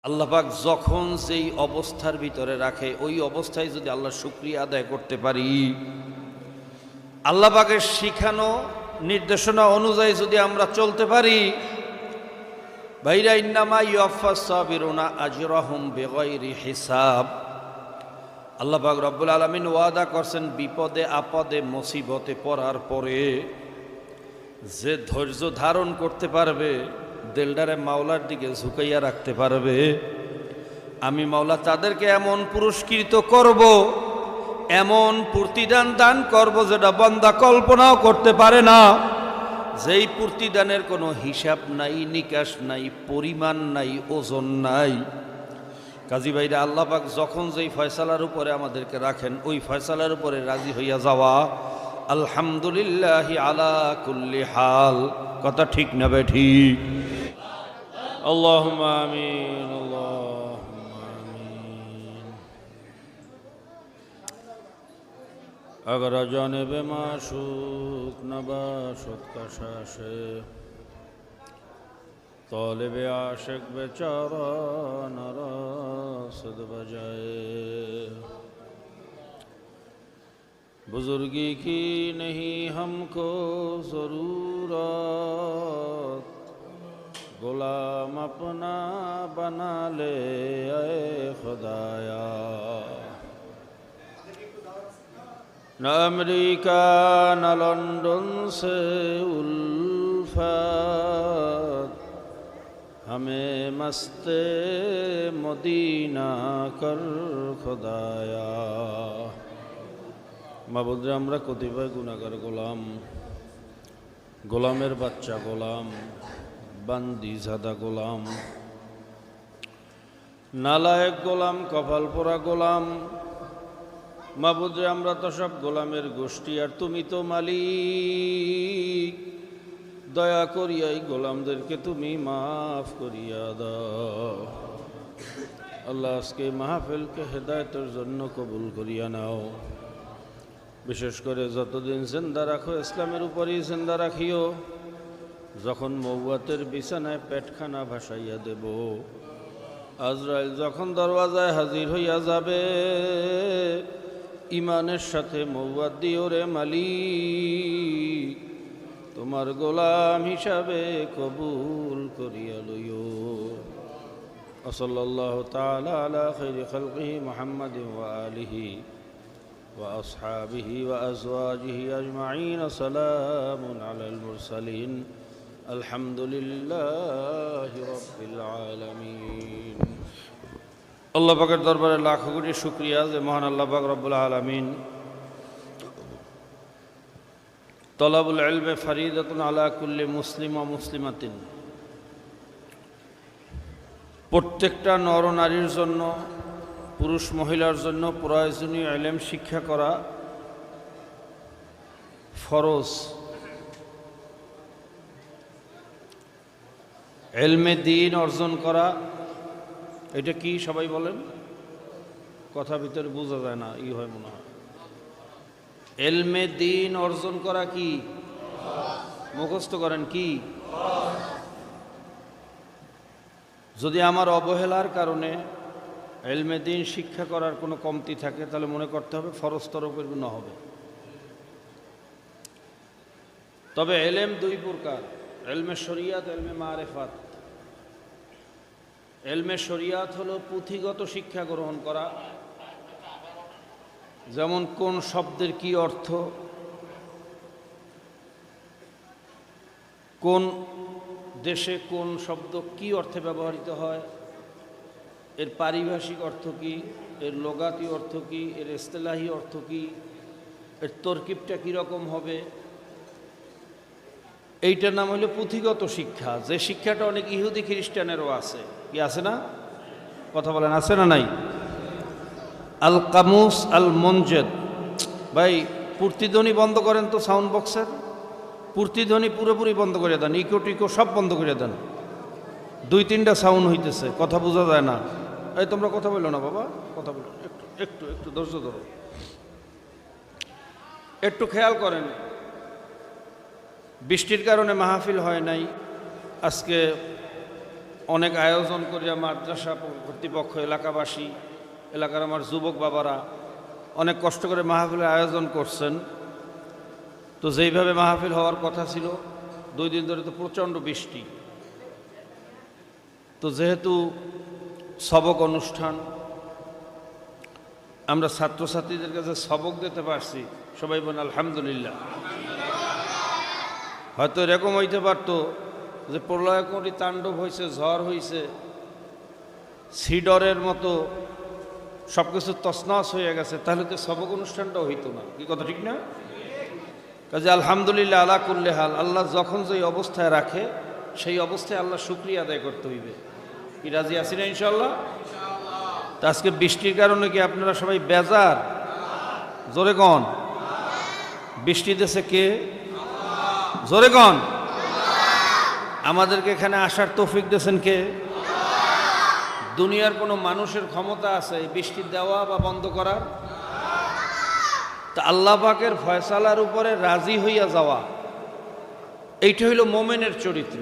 আল্লাহ পাক যখন যেই অবস্থার ভিতরে রাখে ওই অবস্থায় যদি আল্লাহ শুকরিয়া আদায় করতে পারি, আল্লাহ পাকের শিখানো নির্দেশনা অনুযায়ী যদি আমরা চলতে পারি, ভাইরা ইন্নামা ইউয়াফাস সাবিরুনা আজরাহুম বিগাইরি হিসাব। আল্লাহ পাক রব্বুল আলামিন ওয়াদা করছেন, বিপদে আপদে মুসিবতে পড়ার পরে যে ধৈর্য ধারণ করতে পারবে, দিলটারে মাওলার দিকে ঝুঁকাইয়া রাখতে পারবে, আমি মাওলা তাদেরকে এমন পুরস্কৃত করব, এমন প্রতিদান দান করব যেটা বান্দা কল্পনাও করতে পারে না। যেই প্রতিদানের কোনো হিসাব নাই, নিকাশ নাই, পরিমাণ নাই, ওজন নাই। কাজী ভাইরা, আল্লাহ পাক যখন যেই ফয়সালার উপরে আমাদেরকে রাখেন ওই ফয়সালার উপরে রাজি হইয়া যাওয়া, আলহামদুলিল্লাহ আলা কুল্লি হাল। কথা ঠিক না বে ঠিক? আল্লাহুম্মা আমিন, আল্লাহুম্মা আমিন। अगर जानब माशूक नबाशत कशाशे तालिब आशिक बेचारा नारासद बजाए। बुजुर्गी की नहीं हमको ज़रूरत, गुलाम अपना बना ले ऐ खुदाया। न अमेरिका न लंदन से उल्फत, हमें मस्ते मदीना कर खुदाया। মাবুদরে, আমরা কতিপয় গুনাহগার গোলাম, গোলামের বাচ্চা গোলাম, বান্দি জাদা গোলাম, নালায়েক গোলাম, কপাল পোড়া গোলাম। মাবুদরে, আমরা তো সব গোলামের গোষ্ঠী, আর তুমি তো মালিক। দয়া করিয়া এই গোলামদেরকে তুমি মাফ করিয়া দাও। আল্লাহ, আজকে মাহফিলকে হেদায়েতের জন্য কবুল করিয়া নাও। বিশেষ করে যতদিন জিন্দা রাখো ইসলামের উপরেই জিন্দা রাখিও। যখন মৌয়াতের বিছানায় পেটখানা ভাসাইয়া দেব, আজরাইল যখন দরওয়াজায় হাজির হইয়া যাবে, ইমানের সাথে মৌয়াত দিও রে মালিক। তোমার গোলাম হিসাবে কবুল করিয়া লইও। সাল্লাল্লাহু তাআলা আলা খাইরি খালকিহি মুহাম্মাদিন ওয়া আলিহি وأصحابه وأزواجه أجمعين। سلام على المرسلين الحمد لله رب العالمين। আল্লাহ পাকের দরবারে লাখ কোটি শুকরিয়া যে মহান আল্লাহ পাক রব্বুল আলামিন তলাবুল ইলমে ফরিদাতুন আলা কুল্লি মুসলিম ওয়া মুসলিমাতিন, প্রত্যেকটা নর নারীর জন্য, পুরুষ মহিলার জন্য প্রয়োজনীয় ইলম শিক্ষা করা ফরজ। ইলমে দ্বীন অর্জন করা, এটা কি সবাই বলেন? কথা ভিতরে বোঝা যায় না, হয় মনে হয়। ইলমে দ্বীন অর্জন করা কি? মুখস্থ করেন কি? যদি আমার অবহেলার কারণে ইলমে দ্বীন শিক্ষা করার কোনো কমতি থাকে, তাহলে মনে করতে হবে ফরজ তরফের গুণ হবে। তবে ইলম দুই প্রকার, ইলমে শরিয়াত, ইলমে মারিফাত। ইলমে শরিয়াত হলো পুঁথিগত শিক্ষা গ্রহণ করা, যেমন কোন শব্দের কি অর্থ, কোন দেশে কোন শব্দ কি অর্থে ব্যবহৃত হয়, এর পারিভাষিক অর্থ কি, এর লোগাতি অর্থ কি, এর ইস্তেলাহি অর্থ কি, এর তরকিবটা কীরকম হবে, এইটার নাম হলো পুঁথিগত শিক্ষা। যে শিক্ষাটা অনেক ইহুদি খ্রিস্টানেরও আছে। কি আছে না? কথা বলেন, আছে না নাই? আল কামুস আল মনজেদ। ভাই, প্রতিধ্বনি বন্ধ করেন তো, সাউন্ড বক্সের প্রতিধ্বনি পুরোপুরি বন্ধ করে দেন, ইকো টিকো সব বন্ধ করে দেন। 2-3টা সাউন্ড হইতেছে, কথা বোঝা যায় না। এই তোমরা কথা বললো না বাবা, কথা বলো, একটু একটু একটু ধৈর্য ধরো, একটু খেয়াল করেন। বৃষ্টির কারণে মাহফিল হয় নাই, আজকে অনেক আয়োজন করিয়া মাদ্রাসা কর্তৃপক্ষ, এলাকাবাসী, এলাকার আমার যুবক বাবারা অনেক কষ্ট করে মাহফিলের আয়োজন করছেন। তো যেইভাবে মাহফিল হওয়ার কথা ছিল, 2 দিন ধরে তো প্রচণ্ড বৃষ্টি। তো যেহেতু সবক অনুষ্ঠান, আমরা ছাত্রছাত্রীদের কাছে সবক দিতে পারছি, সবাই বলেন আলহামদুলিল্লাহ। হয়তো এরকম হইতে পারতো যে প্রলয়করী তাণ্ডব হয়েছে, ঝড় হয়েছে, সিডরের মতো সব কিছু তছনছ হয়ে গেছে, তাহলে তো সবক অনুষ্ঠানটাও হইতো না। কি কথা ঠিক না? কাজে আলহামদুলিল্লাহ আলা কুল্লি হাল, আল্লাহ যখন যে অবস্থায় রাখে সেই অবস্থায় আল্লাহ শুকরিয়া আদায় করতে হইবে। কি রাজি আছি না ইনশাআল্লাহ? তা আজকে বৃষ্টির কারণে কি আপনারা সবাই বেজার? জোরে কন। বৃষ্টি দেশে কে? জোরে কন। আমাদেরকে এখানে আসার তৌফিক দিয়েছেন কে? দুনিয়ার কোনো মানুষের ক্ষমতা আছে বৃষ্টি দেওয়া বা বন্ধ করার? তা আল্লাহ পাকের ফয়সালার উপরে রাজি হইয়া যাওয়া, এইটা হইল মোমেনের চরিত্র।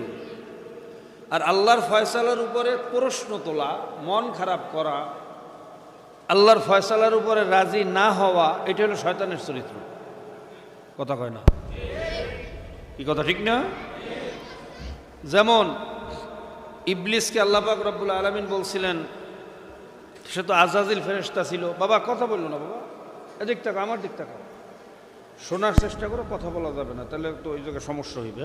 আর আল্লাহর ফয়সালার উপরে প্রশ্ন তোলা, মন খারাপ করা, আল্লাহর ফয়সালার উপরে রাজি না হওয়া, এটা হলো শয়তানের চরিত্র। কথা কয় না? কি কথা ঠিক না? যেমন ইবলিসকে আল্লাহ পাক রব্বুল আলামিন বলছিলেন, সে তো আজাজিল ফেরেশতা ছিল। বাবা কথা বললো না, বাবা এদিক তাকাও, আমার দিক তাকাও, শোনার চেষ্টা করো, কথা বলা যাবে না, তাহলে তো ওই জায়গায় সমস্যা হইবে।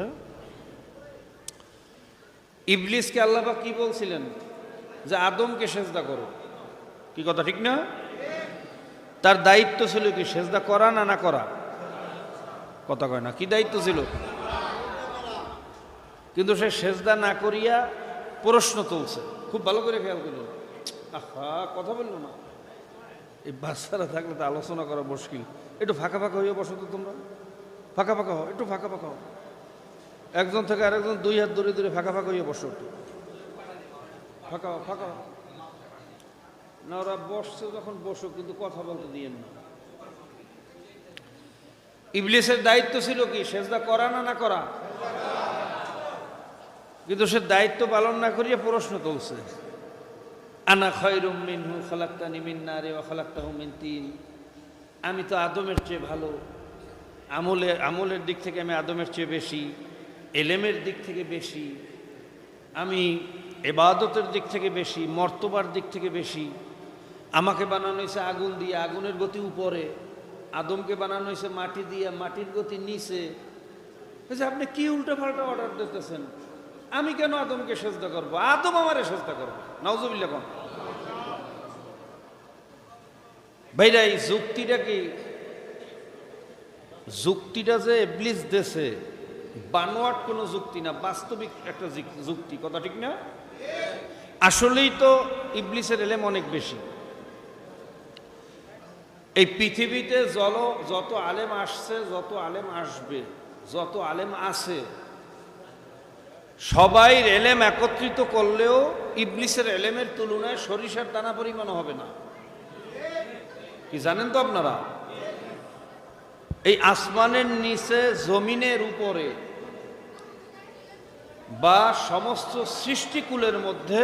ইবলিসকে আল্লাহ পাক কি বলছিলেন? যে আদমকে সেজদা করো। কি কথা ঠিক না? তার দায়িত্ব ছিল কি? সেজদা করা না না করা? কথা কয় না। কি দায়িত্ব ছিল? কিন্তু সে সেজদা না করিয়া প্রশ্ন তুলছে। খুব ভালো করে খেয়াল করলো। আহা, কথা বললো না। এই বাচ্চারা থাকলে তো আলোচনা করা মুশকিল। একটু ফাঁকা ফাঁকা হয়ে বসো তো তোমরা, ফাঁকা ফাঁকা হও, একটু ফাঁকা ফাঁকা হও। একজন থেকে আরেকজন 2 হাত দূরে দূরে ফাঁকা ফাঁকা হয়ে বসো, একটু ফাঁকা হও, ফাঁকা হও না। ওরা বসছে যখন বসো, কিন্তু কথা বলতে দিয়েন না। ইবলিসের দায়িত্ব ছিল কি? সেজদা করা না না করা? কিন্তু সে দায়িত্ব পালন না করিয়া প্রশ্ন তুলছে, আনা খায়রুম মিনহু খালাকতানি মিন নারি ওয়া খালাকতাহু মিন তিন। আমি তো আদমের চেয়ে ভালো, আমলের দিক থেকে আমি আদমের চেয়ে বেশি, এলেমের দিক থেকে বেশি, আমি ইবাদতের দিক থেকে বেশি, মর্তবার দিক থেকে বেশি। আমাকে বানানো হয়েছে আগুন দিয়ে, আগুনের গতি উপরে। আদমকে বানানো হয়েছে মাটি দিয়ে, মাটির গতি নিচে। আপনি কি উল্টো পাল্টা অর্ডার দিতেছেন? আমি কেন আদমকে সেজদা করবো? আদম আমারে সেজদা করবো। নাউজুবিল্লাহ কোন ভাইরা, এই যুক্তিটা কি? যুক্তিটা যে ইবলিস দেশে বানোয়াট কোনো যুক্তি না, বাস্তবিক একটা যুক্তি। কথা ঠিক না? আসলেই তো ইবলিসের এলেম অনেক বেশি। এই পৃথিবীতে যত আলেম আসছে, যত আলেম আসবে, যত আলেম আছে, সবাই এলেম একত্রিত করলেও ইবলিসের এলেমের তুলনায় সরিষার দানা পরিমাণ হবে না। কি জানেন তো আপনারা? এই আসমানের নিচে, জমিনের উপরে বা সমস্ত সৃষ্টিকুলের মধ্যে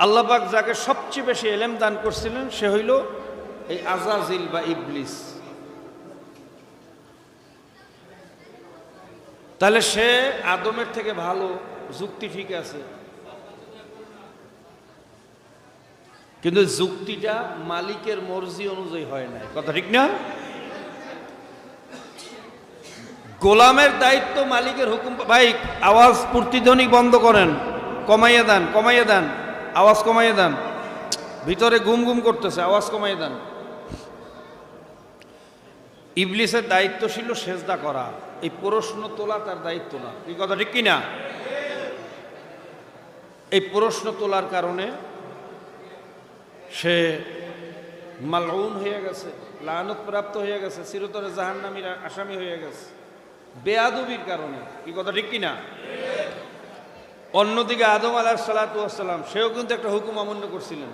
আল্লাহ পাক যাকে সবচেয়ে বেশি এলেম দান করছিলেন, সে হইল এই আজাজিল বা ইবলিস। তাহলে সে আদমের থেকে ভালো, যুক্তি ঠিক আছে, কিন্তু যুক্তিটা মালিকের মর্জি অনুযায়ী হয় না। কথা ঠিক না? গোলামের দায়িত্ব মালিকের হুকুম। ভাই, আওয়াজ প্রতিধ্বনি বন্ধ করেন, কমাইয়ে দেন, কমাইয়ে দেন, আওয়াজ কমাইয়ে দেন। ভিতরে গুম গুম করতেছে, আওয়াজ কমাইয়ে দেন। ইবলিসের দায়িত্ব ছিল সেজদা করা, এই প্রশ্ন তোলা তার দায়িত্ব না। এই কথা ঠিক কিনা? এই প্রশ্ন তোলার কারণে সে মালউন হয়ে গেছে, লানত প্রাপ্ত হয়ে গেছে, চিরতরে জাহান্নামীর আসামি হয়ে গেছে বেয়াদবির কারণে। কি কথা ঠিক কিনা? অন্যদিকে আদম আলাইহিস সালাতু ওয়াস সালাম, সেও কিন্তু একটা হুকুম অমান্য করছিলেন।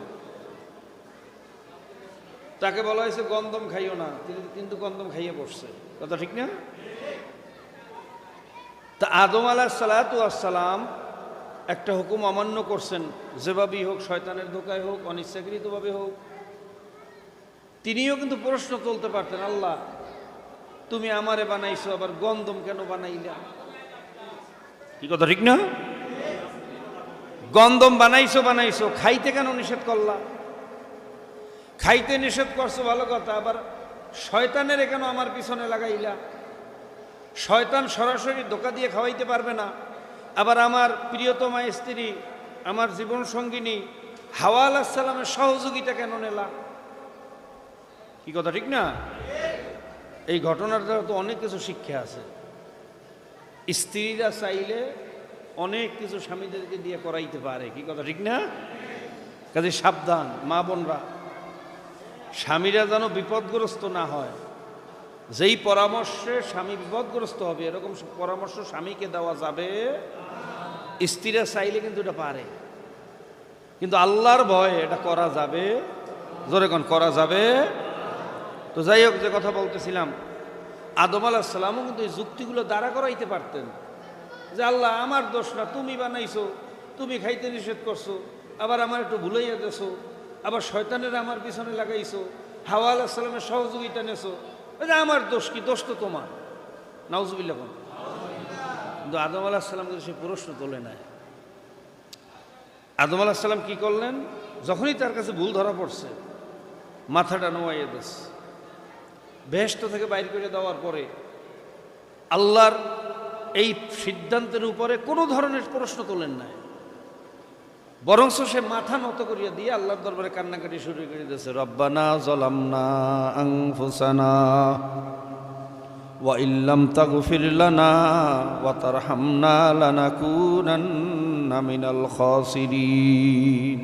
তাকে বলা হয়েছে গন্ধম খাইও না, তিনি কিন্তু গন্ধম খাইয়ে বসছে। কথা ঠিক না? তা আদম আলাইহিস সালাতু ওয়াস সালাম একটা হুকুম অমান্য করছেন, যেভাবেই হোক, শয়তানের ধোকায় হোক, অনিচ্ছাকৃতভাবে হোক, তিনিও কিন্তু প্রশ্ন তুলতে পারতেন, আল্লাহ তুমি আমারে বানাইছো, আবার গন্ধম কেন বানাইলা? কি কথা ঠিক না? গন্ধম বানাইছো, খাইতে কেন নিষেধ করলা? খাইতে নিষেধ করছো ভালো কথা, আবার শয়তানের কেন আমার পিছনে লাগাইলা? শয়তান সরাসরি ধোকা দিয়ে খাওয়াইতে পারবে না, আবার আমার প্রিয়তমা স্ত্রী, আমার জীবন সঙ্গিনী হাওয়া আলাইহিস সালামের সহযোগিতা কেন নেলা? কি কথা ঠিক না? এই ঘটনার দ্বারা তো অনেক কিছু শিক্ষা আছে। স্ত্রীরা চাইলে অনেক কিছু স্বামীদেরকে দিয়ে করাইতে পারে। কি কথা ঠিক না? কাজে সাবধান মা বোনরা, স্বামীরা যেন বিপদগ্রস্ত না হয়। যেই পরামর্শে স্বামী বিপদগ্রস্ত হবে এরকম পরামর্শ স্বামীকে দেওয়া যাবে। স্ত্রীরা চাইলে কিন্তু এটা পারে, কিন্তু আল্লাহর ভয়ে এটা করা যাবে। জোরে কোন করা যাবে? তো যাই হোক, যে কথা বলতেছিলাম, আদম আলাইহিস সালামও কিন্তু এই যুক্তিগুলো দাঁড়া করাইতে পারতেন যে আল্লাহ আমার দোষ না, তুমি বানাইছো, তুমি খাইতে নিষেধ করছো, আবার আমার একটু ভুলাইয়া দেছো, আবার শয়তানের আমার পিছনে লাগাইছো, হাওয়া আলাইহিস সালামের সহযোগিতা নেছো, এটা আমার দোষ কি? দোষ তো তোমার। নাউজুবিল্লাহ। কিন্তু আদম আলাইহিস সালাম কিন্তু সে প্রশ্ন তোলে নাই। আদম আলাইহিস সালাম কি করলেন? যখনই তার কাছে ভুল ধরা পড়ছে, মাথাটা নোয়াইয়া দিস, বেহেশত থেকে বাইর করে দেওয়ার পরে আল্লাহর এই সিদ্ধান্তের উপরে কোনো ধরনের প্রশ্ন তোলেন নাই, বরঞ্চ সে মাথা নত করিয়া দিয়ে আল্লাহর দরবারে কান্নাকাটি শুরু করে দিয়েছে, রব্বানা যালামনা আনফুসানা ওয়া ইল্লাম তাগফির লানা ওয়া তারহামনা লানাকুনান্না মিনাল খাসিরিন।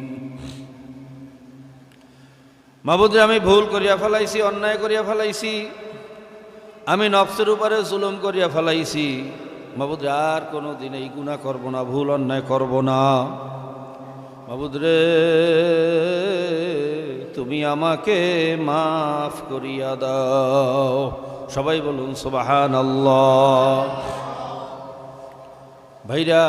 মাবুদ, আমি ভুল করিয়া ফেলাইছি, অন্যায় করিয়া ফেলাইছি, আমি নফসের উপরে জুলুম করিয়া ফেলাইছি। মাবুদ, আর কোনো দিন এই গুনাহ করব না, ভুল অন্যায় করব না। মাবুদ রে, তুমি আমাকে মাফ করিয়া দাও। সবাই বলুন সুবহানাল্লাহ। ভাইরা,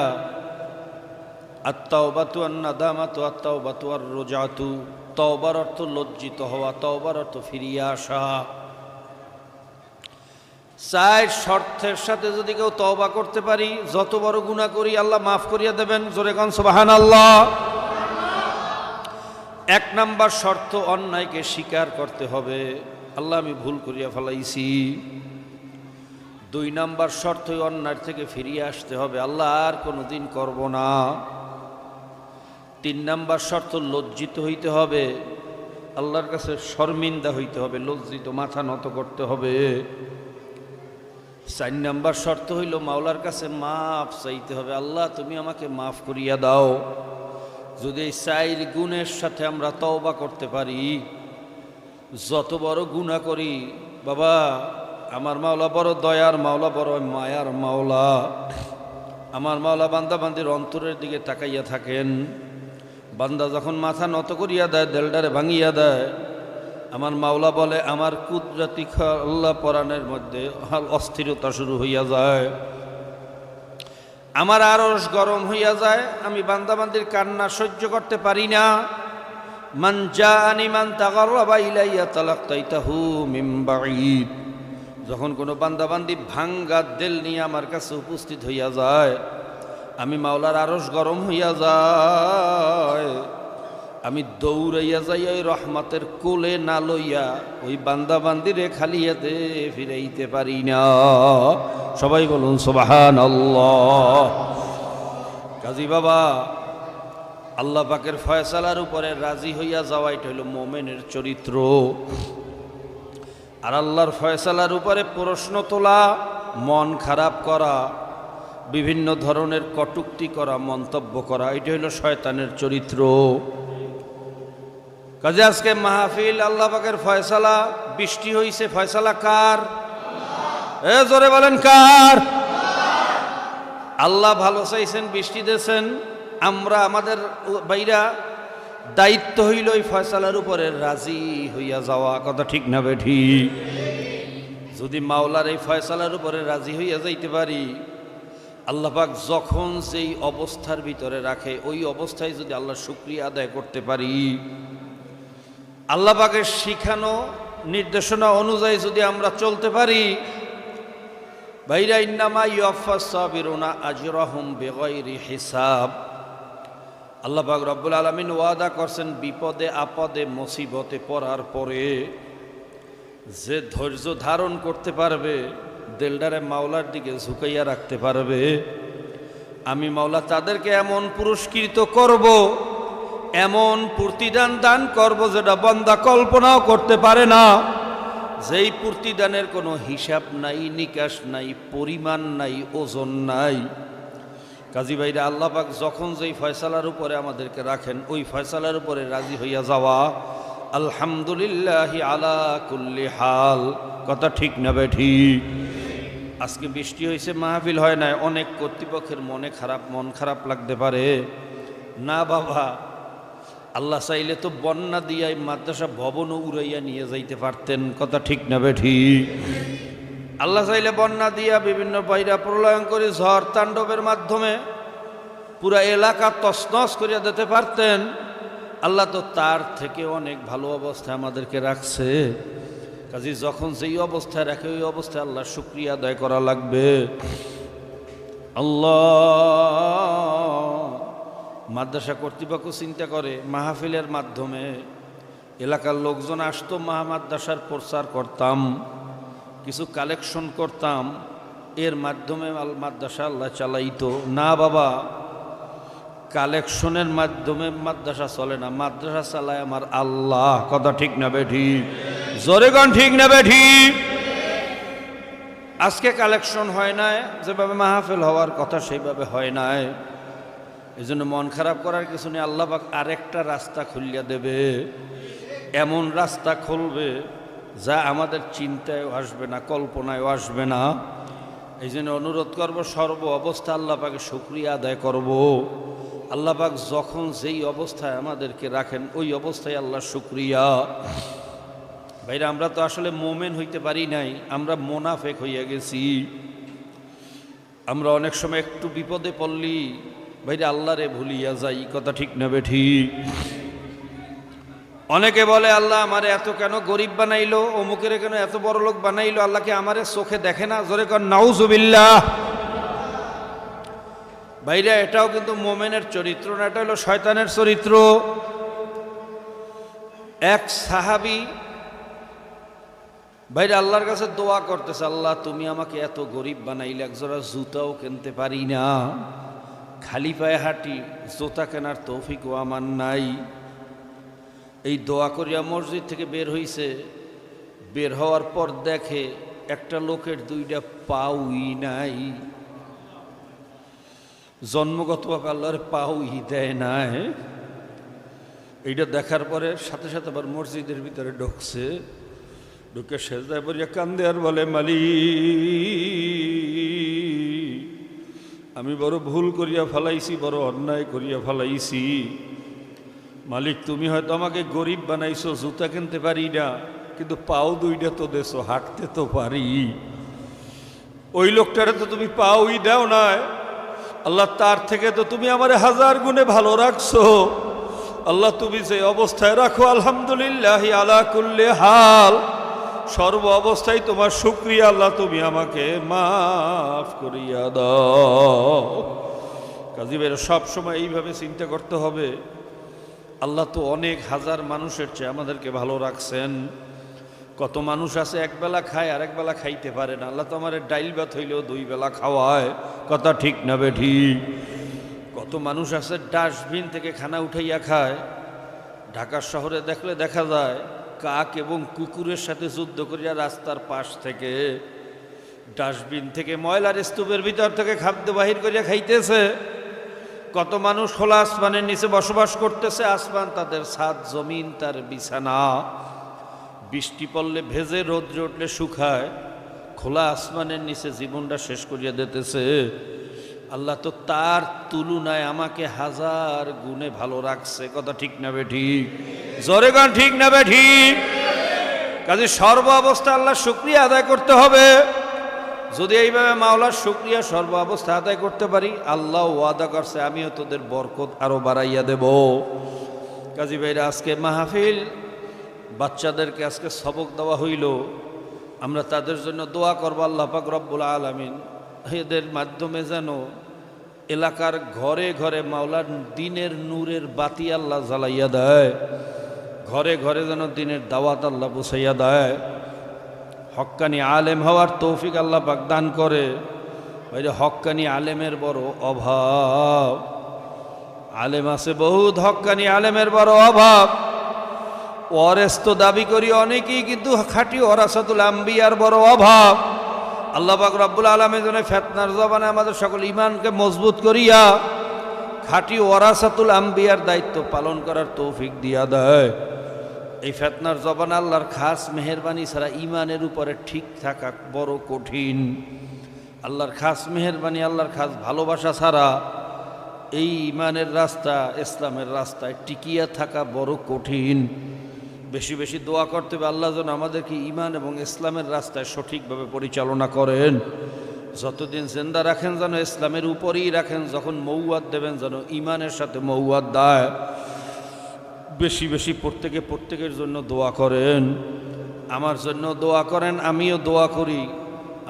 আত-তাওবাতু আন-নাদামাতু আত-তাওবাতু আর-রুজআতু। তওবার অর্থ লজ্জিত হওয়া, তওবার অর্থ ফিরিয়ে আসা। চার শর্তের সাথে যদি কেউ তওবা করতে পারি, যত বড় গুনাহ করি আল্লাহ মাফ করিয়া দেবেন। জোরে কোন সুবহানাল্লাহ। এক নাম্বার শর্ত, অন্যায়কে স্বীকার করতে হবে, আল্লাহ আমি ভুল করিয়া ফেলাইছি। দুই নাম্বার শর্ত, অন্যায় থেকে ফিরিয়ে আসতে হবে, আল্লাহ আর কোনোদিন করব না। তিন নাম্বার শর্ত, লজ্জিত হইতে হবে, আল্লাহর কাছে শর্মিন্দা হইতে হবে, লজ্জিত, মাথা নত করতে হবে। চার নাম্বার শর্ত হইল মাওলার কাছে মাফ চাইতে হবে, আল্লাহ তুমি আমাকে মাফ করিয়া দাও। যদি এই চার গুণের সাথে আমরা তওবা করতে পারি, যত বড় গুনাহ করি, বাবা আমার মাওলা বড় দয়ার মাওলা, বড় মায়ার মাওলা। আমার মাওলা বান্দা বান্দির অন্তরের দিকে তাকাইয়া থাকেন। বান্দা যখন মাথা নত করিয়া দেয়, দেলডারে ভাঙিয়া দেয়, আমার মাওলা বলে আমার কুদরতি আল্লাহ পরাণের মধ্যে অস্থিরতা শুরু হইয়া যায়, আমার আরশ গরম হইয়া যায়, আমি বান্দাবান্দির কান্না সহ্য করতে পারি না। মান জাআনি মান তাগাররাবা ইলাইয়া তালাক্তাইতাহু মিন বাঈদ। যখন কোনো বান্দাবান্দি ভাঙ্গা দিল নিয়ে আমার কাছে উপস্থিত হইয়া যায়, আমি মাওলার আরশ গরম হইয়া যায়, আমি দৌড়াইয়া যাই ওই রহমতের কোলে না লইয়া ওই বান্দাবান্দিরে খালি হাতে ফিরাইতে পারি না। সবাই বলুন সুবহানাল্লাহ। কাজী বাবা, আল্লাহ পাকের ফয়সালার উপরে রাজি হইয়া যাওয়া, এটা হইল মোমেনের চরিত্র। আর আল্লাহর ফয়সালার উপরে প্রশ্ন তোলা, মন খারাপ করা, বিভিন্ন ধরনের কটূক্তি করা, মন্তব্য করা, এটা হইল শয়তানের চরিত্র। কাজে আজকে মাহফিল আল্লাহ পাকের ফয়সালা, বৃষ্টি হইছে, ফয়সালা কার? জোরে বলেন কার? আল্লাহ ভালো চাইছেন, বৃষ্টি দিয়েছেন। আমরা আমাদের বাইরা দায়িত্ব হইল এই ফয়সালার উপরে রাজি হইয়া যাওয়া। কথা ঠিক না বেঠি? যদি মাওলার এই ফয়সালার উপরে রাজি হইয়া যাইতে পারি, আল্লাহ পাক যখন যেই অবস্থার ভিতরে রাখে ওই অবস্থায় যদি আল্লাহ শুকরিয়া আদায় করতে পারি, আল্লাহ পাকের শিখানো নির্দেশনা অনুযায়ী যদি আমরা চলতে পারি, ভাইরা ইন্নামা ইউয়াফাস সাবিরুনা আজরাহুম বিগাইরি হিসাব। আল্লাহ পাক রব্বুল আলামিন ওয়াদা করছেন বিপদে আপদে মুসিবতে পড়ার পরে যে ধৈর্য ধারণ করতে পারবে, দিলটারে মাওলার দিকে ঝুঁকাইয়া রাখতে পারবে, আমি মাওলা তাদেরকে এমন পুরস্কৃত করব, এমন প্রতিদান দান করব যেটা বান্দা কল্পনাও করতে পারে না। যেই প্রতিদানের কোনো হিসাব নাই, নিকাশ নাই, পরিমাণ নাই, ওজন নাই। কাজী ভাইরা আল্লাহ পাক যখন যেই ফয়সালার উপরে আমাদেরকে রাখেন ওই ফয়সালার উপরে রাজি হইয়া যাওয়া, আলহামদুলিল্লাহ আলা কুল্লি হাল। কথা ঠিক না বে ঠিক? আজকে বৃষ্টি হয়েছে, মাহফিল হয় নাই, অনেক কর্তৃপক্ষের মন খারাপ লাগতে পারে না। বাবা, আল্লাহ চাইলে তো বন্যা দিয়াই মাদ্রাসা ভবনও উড়াইয়া নিয়ে যাইতে পারতেন। কথা ঠিক না বে ঠিক? আল্লাহ চাইলে বন্যা দিয়া বিভিন্ন বাইরা প্রলয়ন করে ঝড় তাণ্ডবের মাধ্যমে পুরা এলাকা তছনছ করিয়া দিতে পারতেন। আল্লাহ তো তার থেকে অনেক ভালো অবস্থায় আমাদেরকে রাখছে। কাজে যখন যেই অবস্থায় রাখে ওই অবস্থায় আল্লাহ শুকরিয়া আদায় করা লাগবে। আল্লাহ, মাদ্রাসা কর্তৃপক্ষ চিন্তা করে মাহফিলের মাধ্যমে এলাকার লোকজন আসতো, মাদ্রাসার প্রচার করতাম, কিছু কালেকশন করতাম, এর মাধ্যমে মাদ্রাসা আল্লাহ চালাইতো না। বাবা, কালেকশনের মাধ্যমে মাদ্রাসা চলে না, মাদ্রাসা চালায় আমার আল্লাহ। কথা ঠিক না বে ঠিক? জোরে গান ঠিক না বে ঠিক? আজকে কালেকশন হয় নাই, যেভাবে মাহফিল হওয়ার কথা সেইভাবে হয় নাই। এই জন্য মন খারাপ করার কিছু নেই। আল্লাহ পাক আরেকটা রাস্তা খুলিয়া দেবে, এমন রাস্তা খুলবে যা আমাদের চিন্তায়ও আসবে না, কল্পনায়ও আসবে না। এই জন্য অনুরোধ করবো সর্ব অবস্থা আল্লাহ পাকে শুকরিয়া আদায় করব। আল্লাহ পাক যখন যেই অবস্থায় আমাদেরকে রাখেন ওই অবস্থায় আল্লাহ শুকরিয়া। ভাইরা, আমরা তো আসলে মোমেন হইতে পারি নাই, আমরা মোনাফেক হইয়া গেছি। আমরা অনেক সময় একটু বিপদে পড়লি ভাইরা আল্লাহরে ভুলিয়া যাই। কথা ঠিক না বে ঠিক? অনেকে বলে আল্লাহ আমারে এত কেন গরিব বানাইলো, অমুকের কেন এত বড় লোক বানাইলো, আল্লাহকে আমারে চোখে দেখে না? জোরে কর নাউজুবিল্লাহ। ভাইরা, এটাও কিন্তু মোমেনের চরিত্র না, এটা হলো শয়তানের চরিত্র। এক সাহাবী ভাইরা আল্লাহর কাছে দোয়া করতেছে, আল্লাহ তুমি আমাকে এত গরিব বানাইলে, একজোড়া জুতাও কিনতে পারি না, খালি পায়ে হাঁটি, জুতা কেনার তৌফিকও আমার নাই। এই দোয়া করিয়া মসজিদ থেকে বের হইছে, বের হওয়ার পর দেখে একটা লোকের দুইটা পাউই নাই। জন্মগতভাবে আল্লাহর পাউই দেয় নাই। এইটা দেখার পরে সাথে সাথে আবার মসজিদের ভিতরে ঢুকছে, ঢুকে সেজদায় পড়িয়া কান্দে আর বলে, মালিক আমি বড় ভুল করিয়া ফেলাইছি, বড় অন্যায় করিয়া ফেলাইছি। মালিক তুমি হয়তো আমাকে গরিব বানাইছো, জুতা কিনতে পারি না, কিন্তু পাও দুইটা তো দেছো, হাঁটতে তো পারি। ওই লোকটারে তো তুমি পাওই দাও নাই, আল্লাহ তার থেকে তো তুমি আমারে 1000 গুণে ভালো রাখছো। আল্লাহ তুমি যে অবস্থায় রাখো, আলহামদুলিল্লাহ আলা কুল্লি হাল, সর্ব অবস্থায় তোমার শুকরিয়া। আল্লাহ তুমি আমাকে মাফ করিয়া দাও। কাজী ভাইরা সব সময় এইভাবে চিন্তা করতে হবে, আল্লাহ তো অনেক হাজার মানুষের চেয়ে আমাদেরকে ভালো রাখছেন। কত মানুষ আছে একবেলা খায় আর একবেলা খাইতে পারে না, আল্লাহ তো আমার ডাইল ভাত হইলেও 2 বেলা খাওয়ায়। কথা ঠিক না বে ঠিক? কত মানুষ আছে ডাস্টবিন থেকে খানা উঠাইয়া খায়। ঢাকা শহরে দেখলে দেখা যায় কাক এবং কুকুরের সাথে যুদ্ধ করিয়া রাস্তার পাশ থেকে ডাস্টবিন থেকে ময়লার স্তূপের ভিতর থেকে খাদ্য বাহির করিয়া খাইতেছে। কত মানুষ খোলা আসমানের নিচে বসবাস করতেছে, আসমান তাদের ছাদ, জমিন তার বিছানা। বৃষ্টি পড়লে ভেজে, রোদ্রে উঠলে শুকায়, খোলা আসমানের নিচে জীবনটা শেষ করিয়া দিতেছে। আল্লাহ তো তার তুলনায় আমাকে 1000 গুণে ভালো রাখছে। কথা ঠিক না বে ঠিক? জোরে গান ঠিক না বে ঠিক? কাজে সর্ব অবস্থা আল্লাহ শুকরিয়া আদায় করতে হবে। যদি এইভাবে মাওলার শুকরিয়া সর্ব অবস্থা আদায় করতে পারি, আল্লাহ ওয়াদা করছে আমিও তোদের বরকত আরো বাড়াইয়া দেব। কাজী ভাইরা, আজকে মাহফিল, বাচ্চাদেরকে আজকে সবক দেওয়া হইল, আমরা তাদের জন্য দোয়া করবো আল্লাহ পাক রব্বুল আলামিন এদের মাধ্যমে যেন এলাকার ঘরে ঘরে মাওলার দিনের নূরের বাতি আল্লাহ জ্বালাইয়া দেয়, ঘরে ঘরে যেন দিনের দাওয়াত আল্লাহ পৌঁছাইয়া দেয়, হক্কানি আলেম হওয়ার তৌফিক আল্লাহ পাক দান করে। ভাইরে, হক্কানি আলেমের বড় অভাব। আলেম আছে বহুত, হক্কানি আলেমের বড় অভাব। ওয়ারেস তো দাবি করি অনেকেই, কিন্তু খাঁটি ওয়ারাসাতুল আম্বিয়ার বড় অভাব। আল্লাহ পাক রব্বুল আলামিন যেন ফিতনার জবানে আমাদের সকল ঈমানকে মজবুত করিয়া খাঁটি ওয়ারাসাতুল আম্বিয়ার দায়িত্ব পালন করার তৌফিক দিয়া দেয়। এই ফিতনার জবানে আল্লাহর খাস মেহেরবানি ছাড়া ঈমানের উপরে ঠিক থাকা বড় কঠিন। আল্লাহর খাস মেহেরবানি, আল্লাহর খাস ভালোবাসা ছাড়া এই ঈমানের রাস্তা, ইসলামের রাস্তায় টিকিয়া থাকা বড় কঠিন। বেশি বেশি দোয়া করতে হবে আল্লাহ যেন আমাদেরকে ঈমান এবং ইসলামের রাস্তায় সঠিকভাবে পরিচালনা করেন। যতদিন জিন্দা রাখেন যেন ইসলামের উপরেই রাখেন, যখন মৌয়াদ দেবেন যেন ঈমানের সাথে মৌয়াদ দেয়। বেশি বেশি প্রত্যেকের জন্য দোয়া করেন, আমার জন্য দোয়া করেন, আমিও দোয়া করি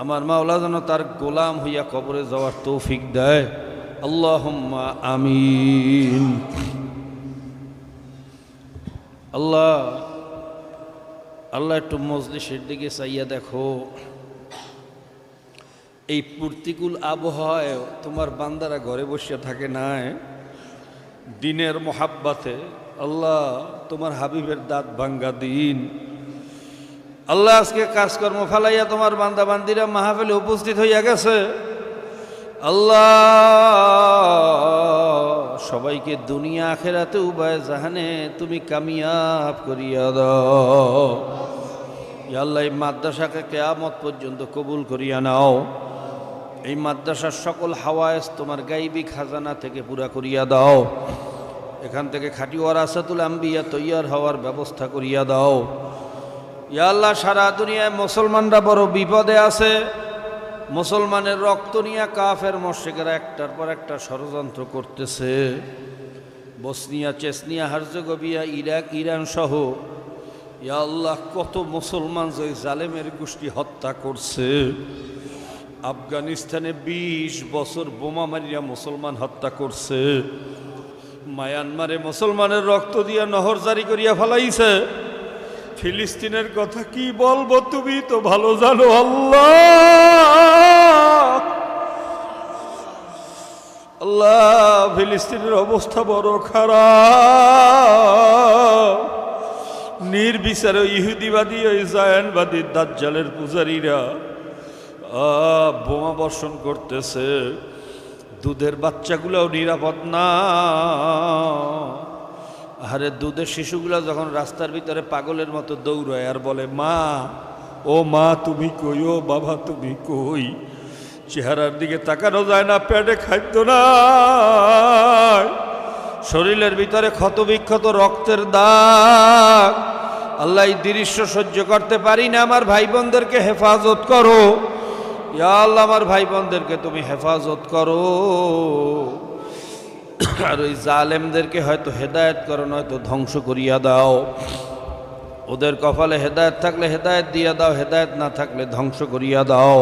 আমার মাওলা যেন তার গোলাম হইয়া কবরে যাওয়ার তৌফিক দেয়। আল্লাহুম্মা আমিন। আল্লাহ আল্লাহ একটু মজলিসের দিকে চাইয়া দেখো, এই প্রতিকূল আবহাওয়ায় তোমার বান্দারা ঘরে বসে থাকে নাই, দিনের মোহাব্বাতে আল্লাহ তোমার হাবিবের দাঁত ভাঙ্গা দিন। আল্লাহ আজকে কাজকর্ম ফালাইয়া তোমার বান্দা বান্দিরা মাহফিলে উপস্থিত হইয়া গেছে। আল্লাহ সবাইকে দুনিয়া আখেরাতে উভয় জাহানে তুমি কামিয়াব করিয়া দাও। ইয়া আল্লাহ, এই মাদ্রাসাকে কিয়ামত পর্যন্ত কবুল করিয়া নাও। এই মাদ্রাসার সকল হাওয়ায়েজ তোমার গাইবী খাজানা থেকে পুরা করিয়া দাও। এখান থেকে খাঁটি ওয়ারাসাতুল আম্বিয়া তৈয়ার হওয়ার ব্যবস্থা করিয়া দাও। ইয়া আল্লাহ, সারা দুনিয়ায় মুসলমানরা বড় বিপদে আছে। মুসলমানের রক্ত নিয়ে কাফের মুশরিকরা একটার পর একটা ষড়যন্ত্র করতেছে। Bosnia, Chechnya, Herzegovina, Iraq, Iran সহ ইয়া আল্লাহ কত মুসলমান যে জালেমের গোষ্ঠী হত্যা করছে। আফগানিস্তানে 20 বছর বোমা মারিয়া মুসলমান হত্যা করছে। মায়ানমারে মুসলমানের রক্ত দিয়া নহর জারি করিয়া ফেলাইছে। ফিলিস্তিনের কথা কি বলবো, তুমি তো ভালো জানো আল্লাহ। আল্লাহ, ফিলিস্তিনের অবস্থা বড় খারাপ। নির্বিচারে ইহুদিবাদী, ওই জায়নবাদী দাজ্জালের পূজারীরা বোমা বর্ষণ করতেছে। দুধের বাচ্চাগুলোও নিরাপদ না। আরে দুধের শিশুগুলা যখন রাস্তার ভিতরে পাগলের মতো দৌড়ায় আর বলে মা, ও মা তুমি কই, ও বাবা তুমি কই, চেহারার দিকে তাকানো যায় না, পেটে খাদ্য নাই, শরীরের ভিতরে ক্ষত বিক্ষত রক্তের দাগ। আল্লাহ, এই দৃশ্য সহ্য করতে পারি না। আমার ভাই বোনদেরকে হেফাজত করো। ইয়া আল্লাহ, আমার ভাই বোনদেরকে তুমি হেফাজত করো। আর ওই জালেমদেরকে হয়তো হেদায়েত করো, নয়তো ধ্বংস করিয়া দাও। ওদের কপালে হেদায়েত থাকলে হেদায়েত দিয়া দাও, হেদায়েত না থাকলে ধ্বংস করিয়া দাও।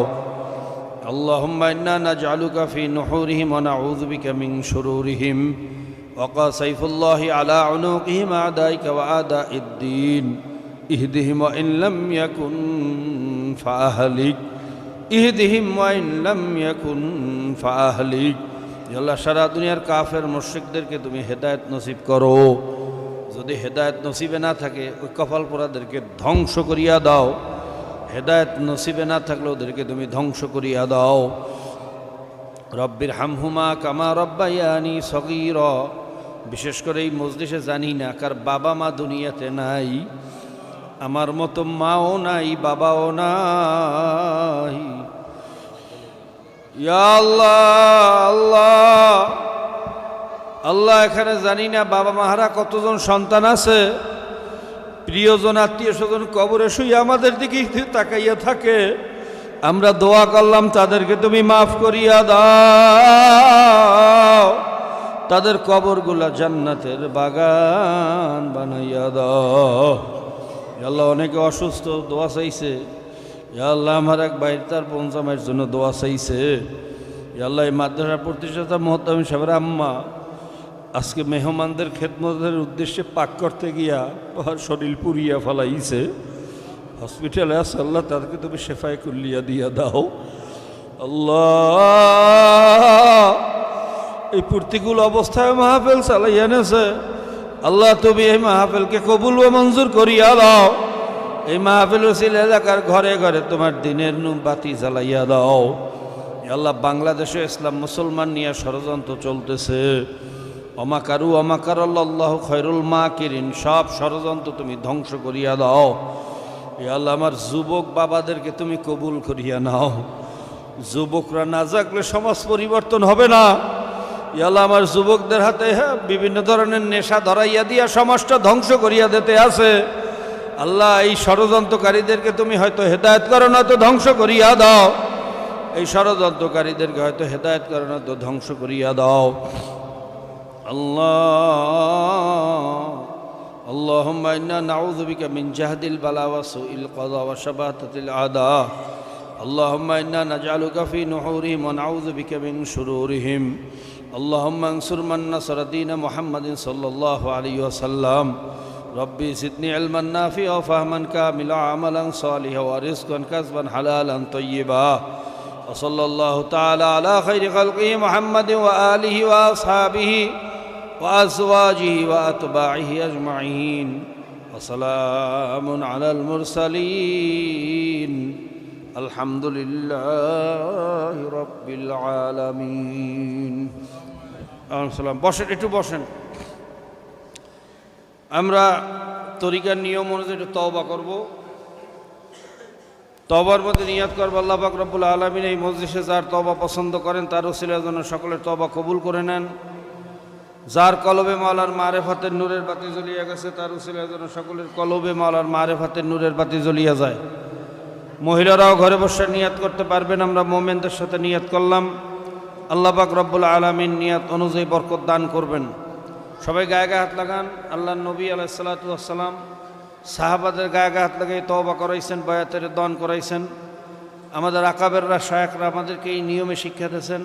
আল্লাহুম্মা ইন্না নাজআলুকা ফি নুহুরিহিম ওয়া নাউযু বিকা মিন শুরুরিহিম ওয়া সাইফুল্লাহি আলা উনুকিহিম আদাইকা ওয়া আদাইদ্দিন ইহদিহিম ওয়া ইন লাম ইয়াকুন ফাআহলিক ইহদিহিম ওয়া ইন লাম ইয়াকুন ফাআহলিক। আল্লাহ, সারা দুনিয়ার কাফের মুশরিকদেরকে তুমি হেদায়েত নসিব করো। যদি হেদায়েত নসিবে না থাকে ওই কপাল পোড়াদেরকে ধ্বংস করিয়া দাও। হেদায়েত নসিবে না থাকলে ওদেরকে তুমি ধ্বংস করিয়া দাও। রব্বির হামহুমা কামা রব্বায়ানি সগীরা। বিশেষ করে এই মজলিসে জানি না কার বাবা মা দুনিয়াতে নাই, আমার মতো মাও নাই, বাবাও নাই। ইয়া আল্লাহ, আল্লাহ, আল্লাহ, এখানে জানি না বাবা মাহারা কতজন সন্তান আছে, প্রিয়জন আত্মীয় স্বজন কবরে শুয়ে আমাদের দিকে তাকাইয়া থাকে। আমরা দোয়া করলাম তাদেরকে তুমি মাফ করিয়া দাও, তাদের কবরগুলা জান্নাতের বাগান বানাইয়া দাও। আল্লাহ অনেকে অসুস্থ, দোয়া চাইছে। আল্লাহ আমার এক ভাই তার পঞ্চমের জন্য দোয়া চাইছে। আল্লাহ এই মাদ্রাসা প্রতিষ্ঠাতা মোহতামিম সাহেবের আম্মা আজকে মেহমানদের খেদমতের উদ্দেশ্যে পাক করতে গিয়া শরীর পুরিয়া ফেলাইছে, হসপিটালে আছে। আল্লাহ তাদেরকে তুমি শেফায় কুল্লিয়া দিয়া দাও। আল্লাহ এই প্রতিকূল অবস্থায় মাহফিল চালাই এনেছে, আল্লাহ তুমি এই মাহফিলকে কবুল ও মঞ্জুর করিয়া দাও। এই মাহফিল ছিল এলাকার ঘরে ঘরে তোমার দিনের বাতি জ্বালাইয়া দাও। আল্লাহ বাংলাদেশে ইসলাম মুসলমান নিয়ে ষড়যন্ত্র চলতেছে, অমাকারু অমাকার আল্লাহ খয়রুল মাকিরিন, সব ষড়যন্ত্র তুমি ধ্বংস করিয়া দাও। আল্লাহ আমার যুবক বাবাদেরকে তুমি কবুল করিয়া নাও। যুবকরা না জাগলে সমাজ পরিবর্তন হবে না। আল্লাহ আমার যুবকদের হাতে বিভিন্ন ধরনের নেশা ধরাইয়া দিয়া সমাজটা ধ্বংস করিয়া দিতে আছে। আল্লাহ এই ষড়যন্ত্রকারীদেরকে তুমি হয়তো হেদায়েত করো না, তো ধ্বংস করিয়া দাও। এই ষড়যন্ত্রকারীদেরকে হয়তো হেদায়েত করো না, তো ধ্বংস করিয়া দাও। আল্লাহ اللهم إنا نعوذ بك من جهد البلاء وسوء القضاء وشماتة الأعداء. اللهم إنا نجعلك في نحورهم ونعوذ بك من شرورهم. اللهم انصر من نصر دين محمد صلى الله عليه وسلم. ربي زدني علما نافعا وفهما كاملا وعملا صالحا ورزقا كسبا حلالا طيبا. وصلى الله تعالى على خير خلقه محمد وآله وأصحابه وأزواجه وأتباعه أجمعين. وسلام على المرسلين. الحمد لله رب العالمين. বসেন, একটু বসেন। আমরা তরিকার নিয়ম অনুযায়ী একটু তওবা করব। তওবার মধ্যে নিয়াত করবো আল্লাহ পাক রব্বুল আলামিন এই মজলিসে যার তওবা পছন্দ করেন তার ওসিলার জন্য সকলের তওবা কবুল করে নেন। যার কলবে মাওলার মারেফাতের নূরের বাতি জ্বলিয়া গেছে তার উসিলার জন্য সকলের কলবে মাওলার মারেফাতের নূরের বাতি জ্বলিয়া যায়। মহিলারাও ঘরে বসে নিয়াত করতে পারবেন। আমরা মোমেনদের সাথে নিয়াত করলাম, আল্লাহ পাক রব্বুল আলামিন নিয়াত অনুযায়ী বরকত দান করবেন। সবাই গায়ে গায়ে হাত লাগান। আল্লাহর নবী আলাইহিস সালাতু ওয়াস সালাম সাহাবাদের গায়ে গায়ে হাত লাগাই তওবা করাইছেন, বায়াতের দান করাইছেন। আমাদের আকাবেররা শায়েখরা আমাদেরকে এই নিয়মে শিক্ষা দিয়েছেন।